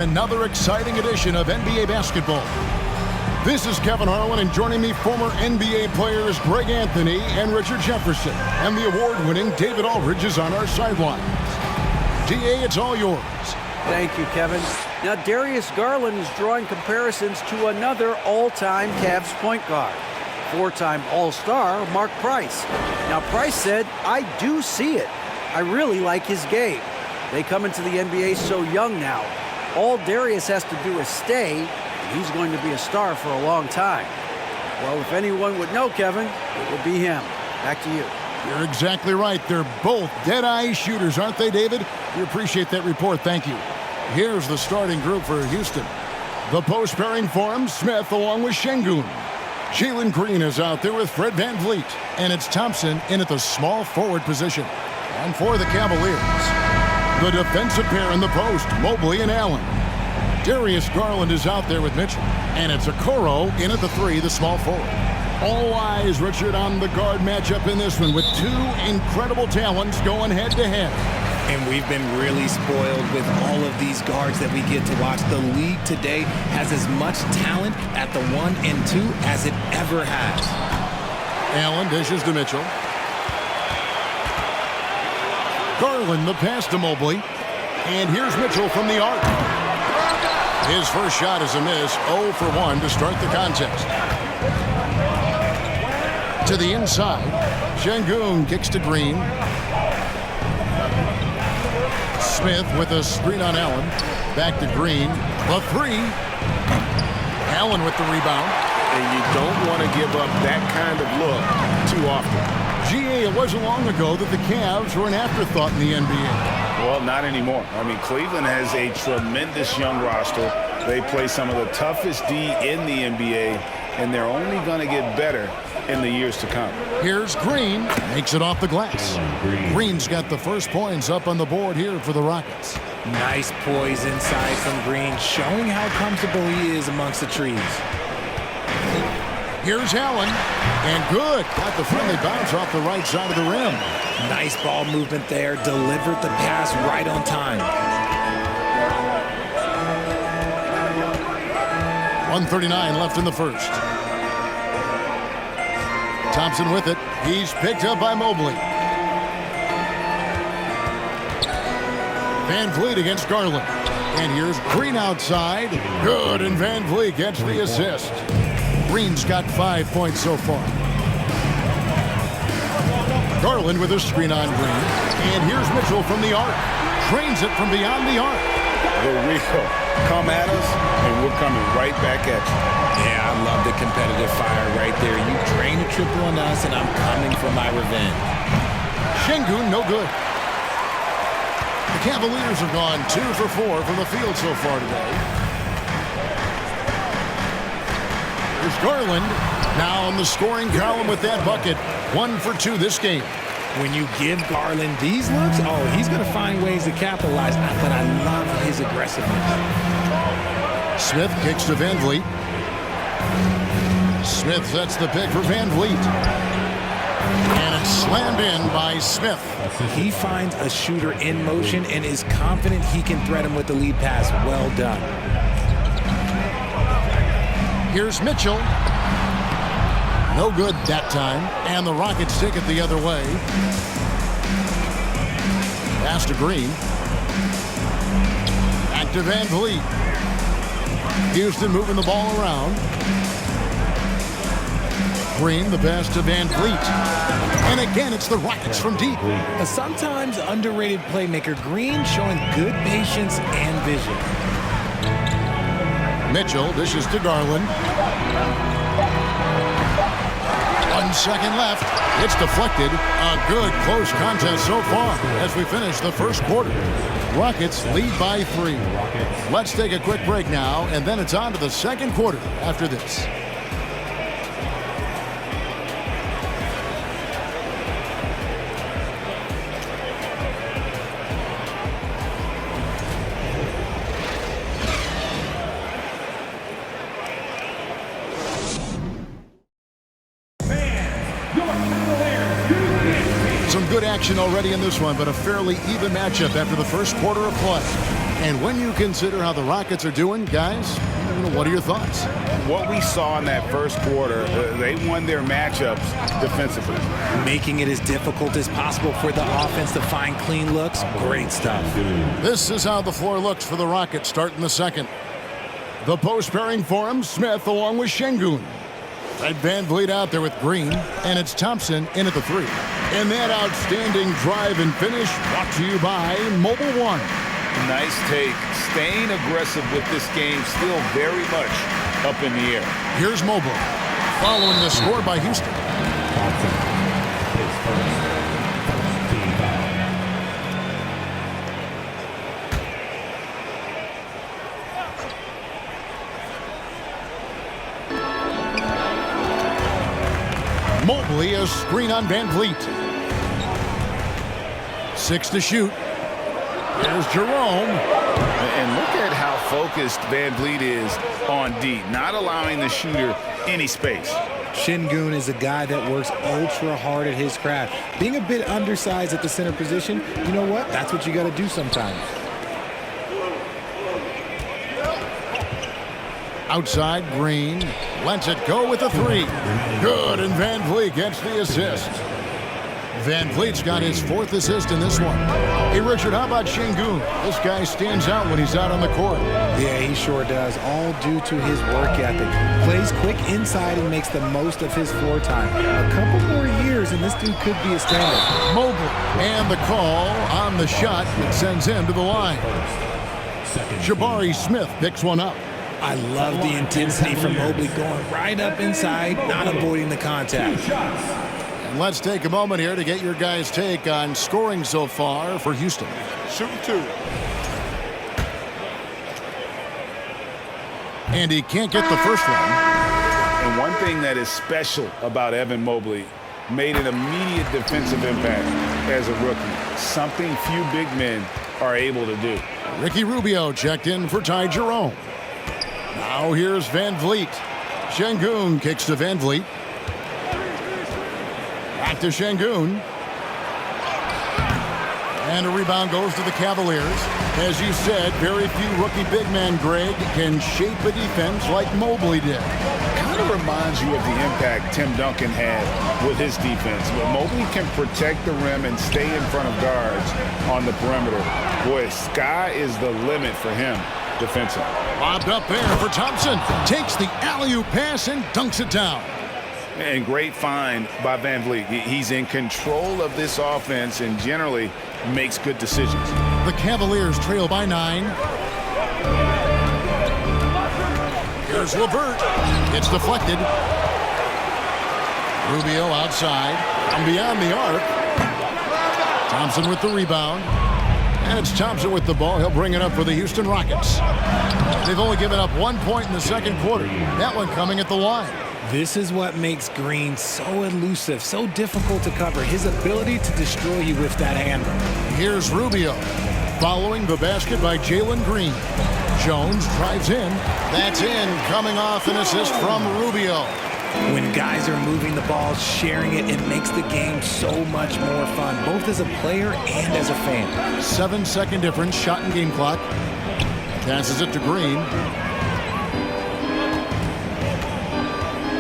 Another exciting edition of NBA basketball. This is Kevin Harlan, and joining me, former NBA players Greg Anthony and Richard Jefferson. And the award-winning David Aldridge is on our sidelines. DA, it's all yours. Thank you, Kevin. Now, Darius Garland is drawing comparisons to another all-time Cavs point guard, four-time All-Star Mark Price. Now, Price said, "I do see it. I really like his game." They come into the NBA so young now. All Darius has to do is stay, and he's going to be a star for a long time. Well, if anyone would know, Kevin, it would be him. Back to you. You're exactly right. They're both dead-eye shooters, aren't they, David? We appreciate that report. Thank you. Here's the starting group for Houston. The post pairing forms Smith along with Şengün. Jalen Green is out there with Fred VanVleet. And it's Thompson in at the small forward position. And for the Cavaliers, the defensive pair in the post, Mobley and Allen. Darius Garland is out there with Mitchell. And it's Okoro in at the three, the small forward. All eyes, Richard, on the guard matchup in this one with two incredible talents going head-to-head. And we've been really spoiled with all of these guards that we get to watch. The league today has as much talent at the 1 and 2 as it ever has. Allen dishes to Mitchell. Garland the pass to Mobley. And here's Mitchell from the arc. His first shot is a miss, 0 for 1 to start the contest. To the inside, Şengün kicks to Green. Smith with a screen on Allen. Back to Green. The three. Allen with the rebound. And you don't want to give up that kind of look too often. GA, it wasn't long ago that the Cavs were an afterthought in the NBA. Well, not anymore. I mean, Cleveland has a tremendous young roster. They play some of the toughest D in the NBA, and they're only going to get better in the years to come. Here's Green. Makes it off the glass. Green's got the first points up on the board here for the Rockets. Nice poise inside from Green, showing how comfortable he is amongst the trees. Here's Allen, and good. Got the friendly bounce off the right side of the rim. Nice ball movement there. Delivered the pass right on time. 1:39 left in the first. Thompson with it. He's picked up by Mobley. VanVleet against Garland. And here's Green outside. Good, and VanVleet gets the assist. Green's got 5 points so far. Garland with a screen on Green. And here's Mitchell from the arc. Trains it from beyond the arc. The real come at us, and we're coming right back at you. Yeah, I love the competitive fire right there. You drain a triple on us, and I'm coming for my revenge. Şengün, no good. The Cavaliers have gone 2 for 4 from the field so far today. Here's Garland, now on the scoring column with that bucket. 1 for 2 this game. When you give Garland these looks, oh, he's going to find ways to capitalize. But I love his aggressiveness. Smith kicks to VanVleet. Smith sets the pick for VanVleet. And it's slammed in by Smith. He finds a shooter in motion and is confident he can thread him with the lead pass. Well done. Here's Mitchell. No good that time. And the Rockets take it the other way. Pass to Green. Back to VanVleet. Houston moving the ball around. Green, the pass to VanVleet. And again, it's the Rockets from deep. A sometimes underrated playmaker, Green showing good patience and vision. Mitchell dishes to Garland. 1 second left. It's deflected. A good close contest so far as we finish the first quarter. Rockets lead by 3. Let's take a quick break now, and then it's on to the second quarter after this. Some good action already in this one, but a fairly even matchup after the first quarter of play. And when you consider how the Rockets are doing, guys, what are your thoughts? What we saw in that first quarter, they won their matchups defensively. Making it as difficult as possible for the offense to find clean looks. Great stuff. This is how the floor looks for the Rockets starting the second. The post pairing for him, Smith along with Şengün. Right, Van Vliet out there with Green, and it's Thompson in at the 3. And that outstanding drive and finish brought to you by Mobile One. Nice take. Staying aggressive with this game, still very much up in the air. Here's Mobile, following the score by Houston. Mobley, a screen on Van Vliet. 6 to shoot. There's Jerome. And look at how focused Van Vliet is on D, not allowing the shooter any space. Şengün is a guy that works ultra hard at his craft. Being a bit undersized at the center position, you know what? That's what you got to do sometimes. Outside, Green lets it go with the 3. Good, and Van Vliet gets the assist. Van Vliet's got his 4th assist in this one. Hey, Richard, how about Şengün? This guy stands out when he's out on the court. Yeah, he sure does, all due to his work ethic. Plays quick inside and makes the most of his floor time. A couple more years and this dude could be a standard. Mobley, and the call on the shot that sends him to the line. Jabari Smith picks one up. I love the intensity from Mobley going right up inside, not avoiding the contact. And let's take a moment here to get your guys' take on scoring so far for Houston. Shooting 2. And he can't get the first one. And one thing that is special about Evan Mobley, made an immediate defensive impact as a rookie. Something few big men are able to do. Ricky Rubio checked in for Ty Jerome. Now here's Van Vliet. Şengün kicks to Van Vliet. Back to Şengün. And a rebound goes to the Cavaliers. As you said, very few rookie big men, Greg, can shape a defense like Mobley did. Kind of reminds you of the impact Tim Duncan had with his defense. But Mobley can protect the rim and stay in front of guards on the perimeter. Boy, sky is the limit for him defensively. Lobbed up there for Thompson. Takes the alley-oop pass and dunks it down. And great find by Van Vliet. He's in control of this offense and generally makes good decisions. The Cavaliers trail by 9. Here's LeVert. It's deflected. Rubio outside. And beyond the arc. Thompson with the rebound. And it's Thompson with the ball. He'll bring it up for the Houston Rockets. They've only given up 1 point in the second quarter. That one coming at the line. This is what makes Green so elusive, so difficult to cover. His ability to destroy you with that handle. Here's Rubio. Following the basket by Jalen Green. Jones drives in. That's in. Coming off an assist from Rubio. When guys are moving the ball, sharing it, it makes the game so much more fun, both as a player and as a fan. 7-second difference, shot and game clock. Passes it to Green.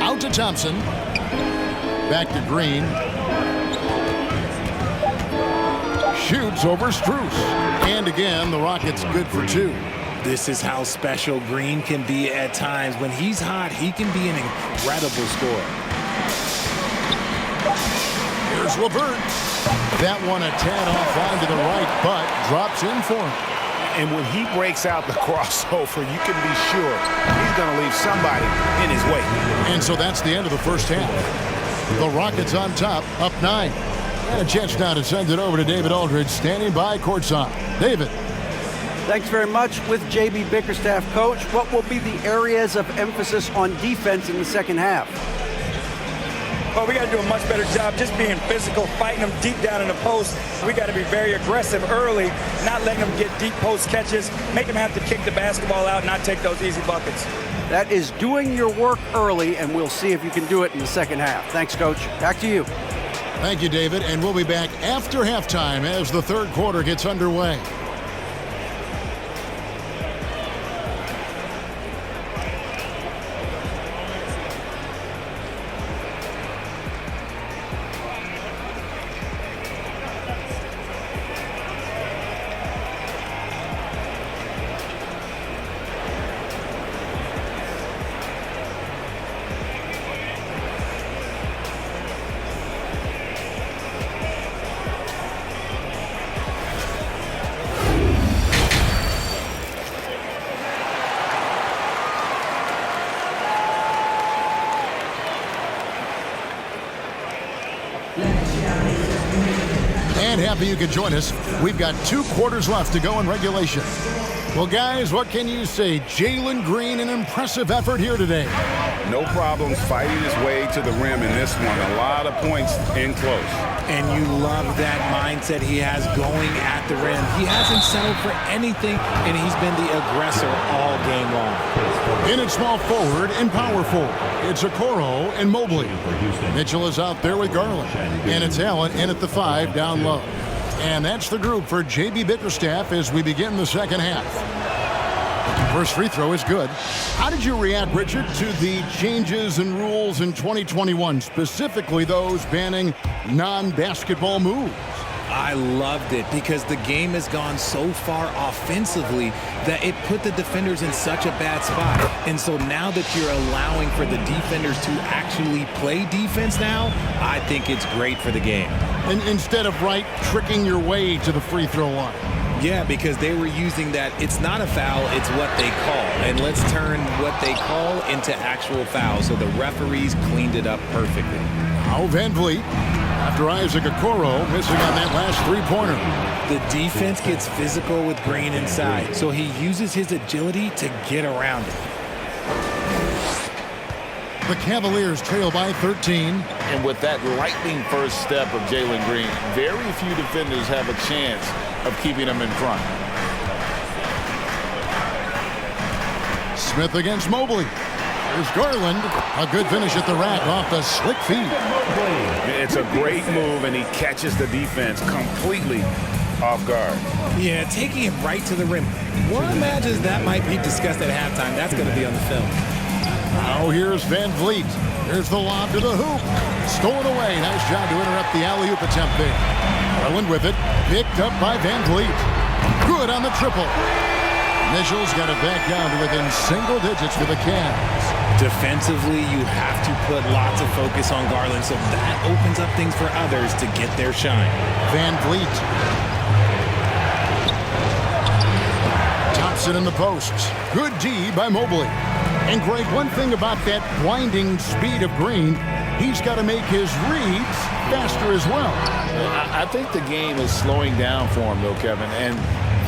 Out to Thompson. Back to Green. Shoots over Strus. And again, the Rockets good for 2. This is how special Green can be at times. When he's hot, he can be an incredible scorer. Here's LeVert. That one a tad offline to the right, but drops in for him. And when he breaks out the crossover, you can be sure he's going to leave somebody in his way. And so that's the end of the first half. The Rockets on top, up 9. And a chance now to send it over to David Aldridge, standing by courtside. David. Thanks very much. With J.B. Bickerstaff, Coach, what will be the areas of emphasis on defense in the second half? Well, we got to do a much better job just being physical, fighting them deep down in the post. We got to be very aggressive early, not letting them get deep post catches, make them have to kick the basketball out, not take those easy buckets. That is doing your work early, and we'll see if you can do it in the second half. Thanks, Coach. Back to you. Thank you, David. And we'll be back after halftime as the third quarter gets underway. And happy you could join us. We've got 2 quarters left to go in regulation. Well, guys, what can you say? Jalen Green, an impressive effort here today. No problems fighting his way to the rim in this one. A lot of points in close. And you love that mindset he has going at the rim. He hasn't settled for anything, and he's been the aggressor all game long. In at small forward and power forward, it's Okoro and Mobley. Mitchell is out there with Garland. And it's Allen in at the 5 down low. And that's the group for J.B. Bickerstaff as we begin the second half. First free throw is good. How did you react, Richard, to the changes in rules in 2021, specifically those banning non-basketball moves? I loved it because the game has gone so far offensively that it put the defenders in such a bad spot. And so now that you're allowing for the defenders to actually play defense now, I think it's great for the game. And instead of tricking your way to the free throw line. Yeah, because they were using that it's not a foul, it's what they call. And let's turn what they call into actual foul. So the referees cleaned it up perfectly. Now Van Vliet, after Isaac Okoro missing on that last three-pointer. The defense gets physical with Green inside, so he uses his agility to get around it. The Cavaliers trail by 13. And with that lightning first step of Jalen Green, very few defenders have a chance of keeping him in front. Smith against Mobley. There's Garland. A good finish at the rack off the slick feed. It's a great move, and he catches the defense completely off guard. Yeah, taking him right to the rim. One imagines that might be discussed at halftime. That's going to be on the film. Now here's Van Vliet. There's the lob to the hoop. Stolen away. Nice job to interrupt the alley-oop attempt there. Garland with it. Picked up by Van Vliet. Good on the triple. Mitchell's got it back down to within single digits for the Cavs. Defensively, you have to put lots of focus on Garland, so that opens up things for others to get their shine. Van Vliet. Thompson in the posts. Good D by Mobley. And Greg, one thing about that blinding speed of Green, he's got to make his reads faster as well. I think the game is slowing down for him, though, Kevin. And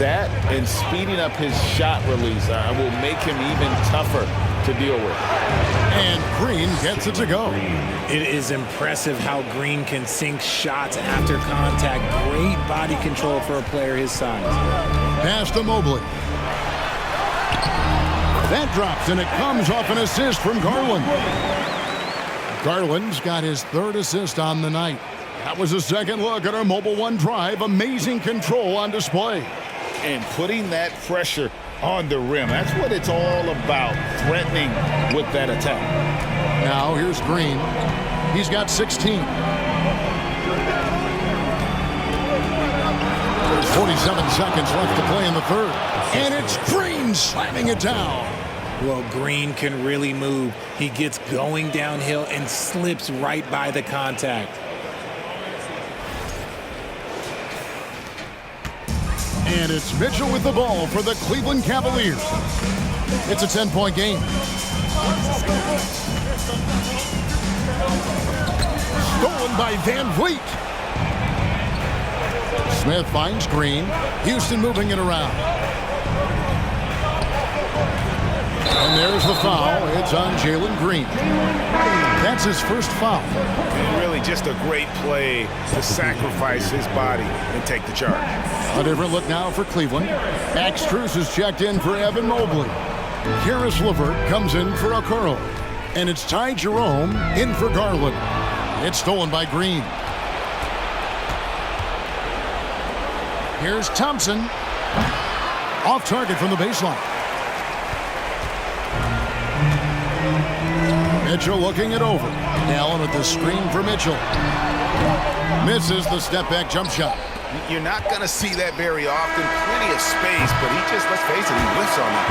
that and speeding up his shot release will make him even tougher to deal with. And Green gets it to go. It is impressive how Green can sink shots after contact. Great body control for a player his size. Pass to Mobley. That drops, and it comes off an assist from Garland. Garland's got his 3rd assist on the night. That was a second look at our Mobile One drive. Amazing control on display. And putting that pressure on the rim. That's what it's all about, threatening with that attack. Now here's Green. He's got 16. There's 47 seconds left to play in the 3rd. And it's Green slamming it down. Well, Green can really move. He gets going downhill and slips right by the contact. And it's Mitchell with the ball for the Cleveland Cavaliers. It's a 10-point game. Stolen by Van Vliet. Smith finds Green. Houston moving it around. And there's the foul. It's on Jalen Green. That's his first foul. And really just a great play to sacrifice his body and take the charge. A different look now for Cleveland. Max Strus is checked in for Evan Mobley. Karis LeVert comes in for Okoro. And it's Ty Jerome in for Garland. It's stolen by Green. Here's Thompson. Off target from the baseline. Mitchell looking it over. Allen with the screen for Mitchell. Misses the step-back jump shot. You're not going to see that very often. Plenty of space, but he just, let's face it, he whiffs on it.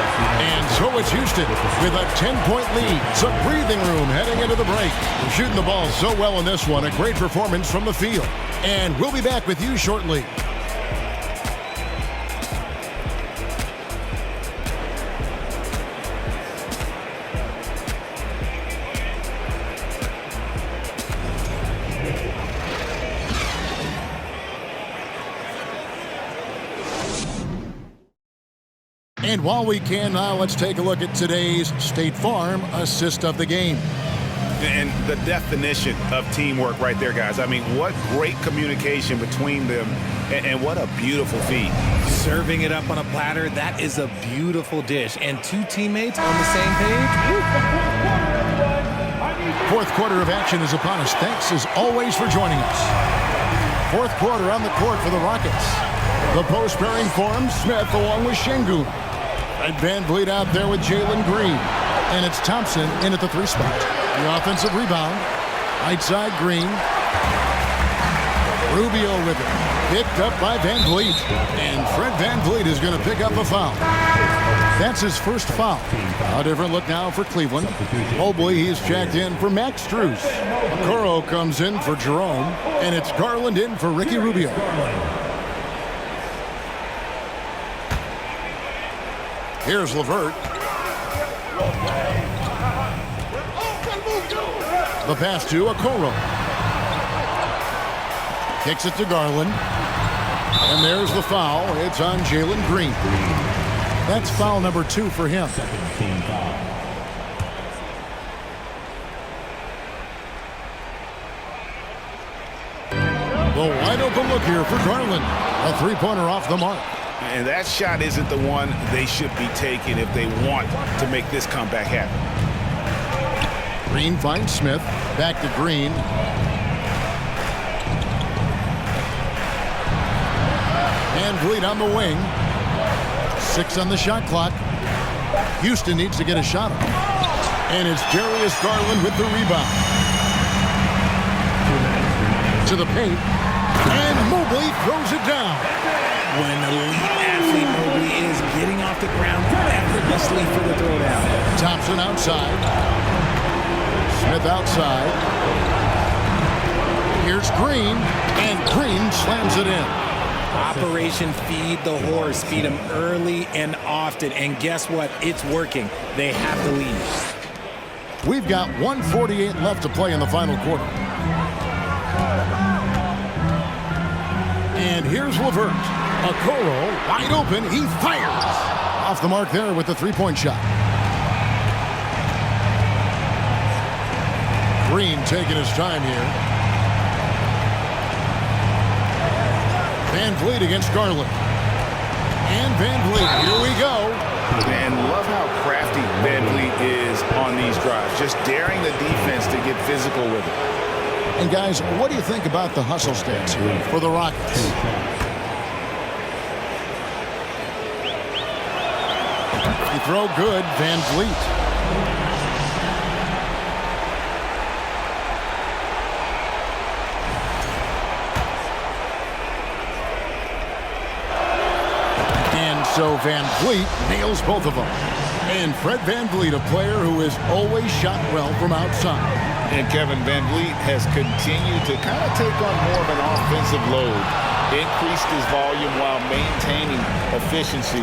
And so it's Houston with a 10-point lead. Some breathing room heading into the break. They're shooting the ball so well in this one. A great performance from the field. And we'll be back with you shortly. And while we can now, let's take a look at today's State Farm assist of the game. And the definition of teamwork right there, guys. I mean, what great communication between them, and what a beautiful feed. Serving it up on a platter, that is a beautiful dish. And two teammates on the same page. Fourth quarter of action is upon us. Thanks, as always, for joining us. Fourth quarter on the court for the Rockets. The post pairing forms Smith along with Şengün. And Van Vliet out there with Jalen Green. And it's Thompson in at the 3 spot. The offensive rebound. Right side, Green. Rubio with it. Picked up by Van Vliet. And Fred Van Vliet is going to pick up a foul. That's his first foul. A different look now for Cleveland. Mobley, he's checked in for Max Strus. Okoro comes in for Jerome. And it's Garland in for Ricky Rubio. Here's LeVert. The pass to Okoro. Kicks it to Garland. And there's the foul. It's on Jalen Green. That's foul number 2 for him. The wide open look here for Garland. A 3-pointer off the mark. And that shot isn't the one they should be taking if they want to make this comeback happen. Green finds Smith. Back to Green. Van Vliet on the wing. 6 on the shot clock. Houston needs to get a shot up. And it's Darius Garland with the rebound. To the paint. And Mobley throws it down. What an elite athlete Mobley is, getting off the ground effortlessly for the throwdown. Thompson outside. Smith outside. Here's Green. And Green slams it in. Operation Feed the Horse. Feed him early and often. And guess what? It's working. They have to lead. We've got 1:48 left to play in the final quarter. And here's LeVert. Okoro wide open. He fires. Off the mark there with the 3-point shot. Green taking his time here. Van Vliet against Garland. And Van Vliet, here we go. And love how crafty Van Vliet is on these drives. Just daring the defense to get physical with it. And guys, what do you think about the hustle stance here for the Rockets? You throw good, Van Vliet. And so Van Vliet nails both of them. And Fred Van Vliet, a player who has always shot well from outside. And Kevin, Van Vliet has continued to kind of take on more of an offensive load. Increased his volume while maintaining efficiency.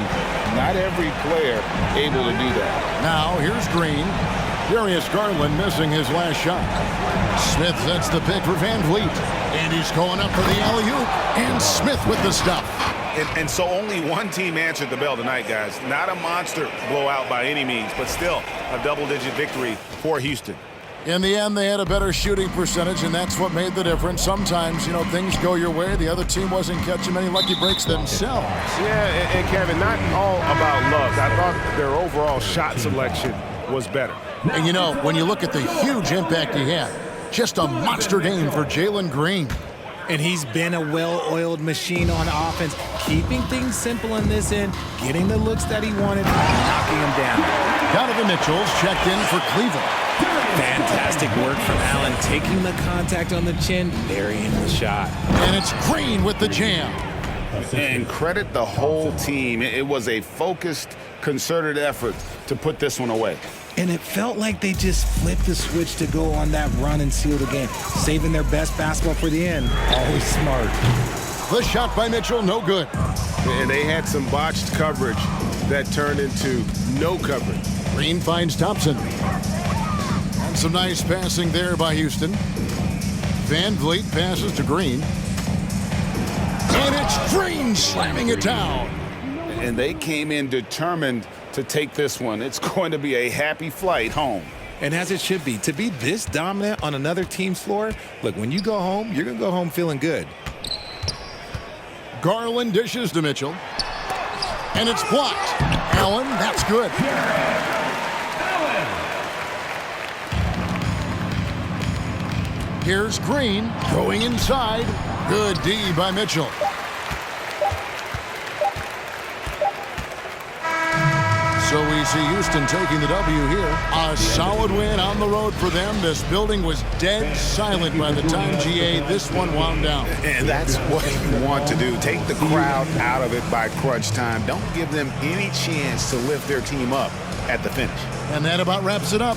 Not every player able to do that. Now, here's Green. Darius Garland missing his last shot. Smith sets the pick for Van Vliet. And he's going up for the alley-oop. And Smith with the stuff. And so only one team answered the bell tonight, guys. Not a monster blowout by any means, but still a double-digit victory for Houston. In the end, they had a better shooting percentage, and that's what made the difference. Sometimes, you know, things go your way. The other team wasn't catching many lucky breaks themselves. Yeah, and Kevin, not all about luck. I thought their overall shot selection was better. And, you know, when you look at the huge impact he had, just a monster game for Jalen Green. And he's been a well-oiled machine on offense, keeping things simple in this end, getting the looks that he wanted, knocking them down. Donovan Mitchell's checked in for Cleveland. Fantastic work from Allen, taking the contact on the chin, burying the shot. And it's Green with the jam. And credit the whole team. It was a focused, concerted effort to put this one away. And it felt like they just flipped the switch to go on that run and seal the game, saving their best basketball for the end. Always smart. The shot by Mitchell, no good. And they had some botched coverage that turned into no coverage. Green finds Thompson. And some nice passing there by Houston. Van Vliet passes to Green. And it's Green slamming it down. and they came in determined to take this one. It's going to be a happy flight home. And as it should be, to be this dominant on another team's floor, look, when you go home, you're going to go home feeling good. Garland dishes to Mitchell. And it's blocked. Allen, that's good. Here's Green going inside. Good D by Mitchell. So we see Houston taking the W here. A solid win on the road for them. This building was dead silent by the time, GA, this one wound down. And that's what you want to do. Take the crowd out of it by crunch time. Don't give them any chance to lift their team up at the finish. And that about wraps it up.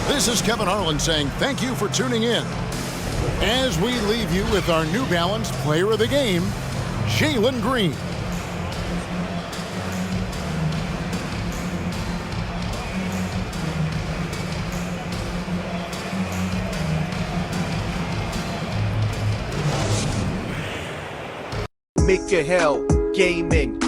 This is Kevin Harlan saying thank you for tuning in. As we leave you with our New Balance Player of the Game, Jalen Green. Make your hell gaming.